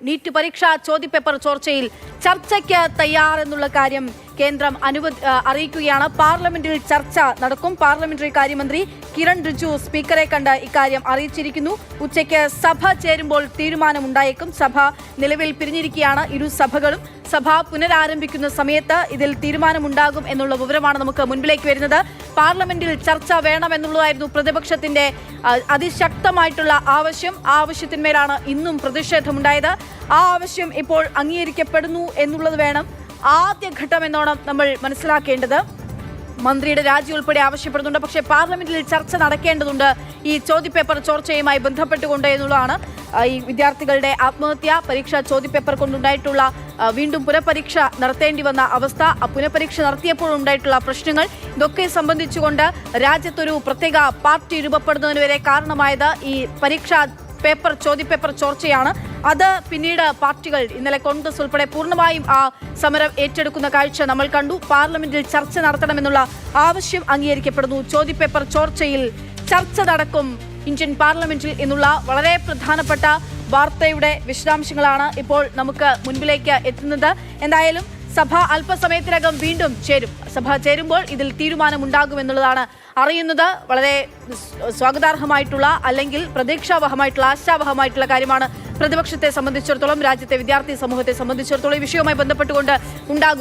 NEET പരീക്ഷാ ചോദ്യപേപ്പർ ചോർച്ചയിൽ ചർച്ചയ്ക്ക് തയ്യാറെന്നുള്ള കാര്യം കേന്ദ്രം അറിയിക്കുകയാണ്. പാർലമെന്റിൽ ചർച്ച നടക്കും. പാർലമെന്ററി കാര്യമന്ത്രി കിരൺ റിജിജു സ്പീക്കറെ കണ്ട് ഇക്കാര്യം അറിയിച്ചിരിക്കുന്നു. ഉച്ചയ്ക്ക് സഭ ചേരുമ്പോൾ തീരുമാനമുണ്ടായേക്കും. സഭ നിലവിൽ പിരിഞ്ഞിരിക്കുകയാണ്. ഇരു സഭകളും. സഭ പുനരാരംഭിക്കുന്ന സമയത്ത് ഇതിൽ തീരുമാനമുണ്ടാകും എന്നുള്ള വിവരമാണ് നമുക്ക് മുൻപിലേക്ക് വരുന്നത്. പാർലമെന്റിൽ ചർച്ച വേണമെന്നുള്ളതായിരുന്നു പ്രതിപക്ഷത്തിന്റെ അതിശക്തമായിട്ടുള്ള ആവശ്യം. ആ ആവശ്യത്തിന്മേലാണ് ഇന്നും പ്രതിഷേധമുണ്ടായത്. ആ ആവശ്യം ഇപ്പോൾ അംഗീകരിക്കപ്പെടുന്നു എന്നുള്ളത് വേണം ആദ്യഘട്ടം എന്നോണം നമ്മൾ മനസ്സിലാക്കേണ്ടത്. മന്ത്രിയുടെ രാജി ഉൾപ്പെടെ ആവശ്യപ്പെടുന്നുണ്ട്. പക്ഷേ പാർലമെന്റിൽ ചർച്ച നടക്കേണ്ടതുണ്ട് ഈ ചോദ്യപേപ്പർ ചോർച്ചയുമായി ബന്ധപ്പെട്ടുകൊണ്ട് എന്നുള്ളതാണ്. ഈ വിദ്യാർത്ഥികളുടെ ആത്മഹത്യ, പരീക്ഷാ ചോദ്യപേപ്പർ കൊണ്ടുണ്ടായിട്ടുള്ള വീണ്ടും പുനഃപരീക്ഷ നടത്തേണ്ടി വന്ന അവസ്ഥ, പുനഃപരീക്ഷ നടത്തിയപ്പോൾ ഉണ്ടായിട്ടുള്ള പ്രശ്നങ്ങൾ, ഇതൊക്കെ സംബന്ധിച്ചുകൊണ്ട് രാജ്യത്തൊരു പ്രത്യേക പാർട്ടി രൂപപ്പെടുന്നതിന് വരെ കാരണമായത് ഈ ചോദ്യപേപ്പർ ചോർച്ചയാണ്. അത് പിന്നീട് പാർട്ടികൾ ഇന്നലെ കോൺഗ്രസ് ഉൾപ്പെടെ പൂർണ്ണമായും ആ സമരം ഏറ്റെടുക്കുന്ന കാഴ്ച നമ്മൾ കണ്ടു. പാർലമെന്റിൽ ചർച്ച നടത്തണമെന്നുള്ള ആവശ്യം അംഗീകരിക്കപ്പെടുന്നു. ചോദ്യപേപ്പർ ചോർച്ചയിൽ ചർച്ച നടക്കും ഇന്ത്യൻ പാർലമെന്റിൽ എന്നുള്ള വളരെ പ്രധാനപ്പെട്ട വാർത്തയുടെ വിശദാംശങ്ങളാണ് ഇപ്പോൾ നമുക്ക് മുൻപിലേക്ക് എത്തുന്നത്. എന്തായാലും സഭ അല്പസമയത്തിനകം വീണ്ടും ചേരും. സഭ ചേരുമ്പോൾ ഇതിൽ തീരുമാനമുണ്ടാകുമെന്നുള്ളതാണ് അറിയുന്നത്. വളരെ സ്വാഗതാർഹമായിട്ടുള്ള, അല്ലെങ്കിൽ പ്രതീക്ഷാവഹമായിട്ടുള്ള, ആശാവഹമായിട്ടുള്ള കാര്യമാണ് പ്രതിപക്ഷത്തെ സംബന്ധിച്ചിടത്തോളം, രാജ്യത്തെ വിദ്യാർത്ഥി സമൂഹത്തെ സംബന്ധിച്ചിടത്തോളം ഈ വിഷയവുമായി ബന്ധപ്പെട്ടുകൊണ്ട് ഉണ്ടാകുന്നത്.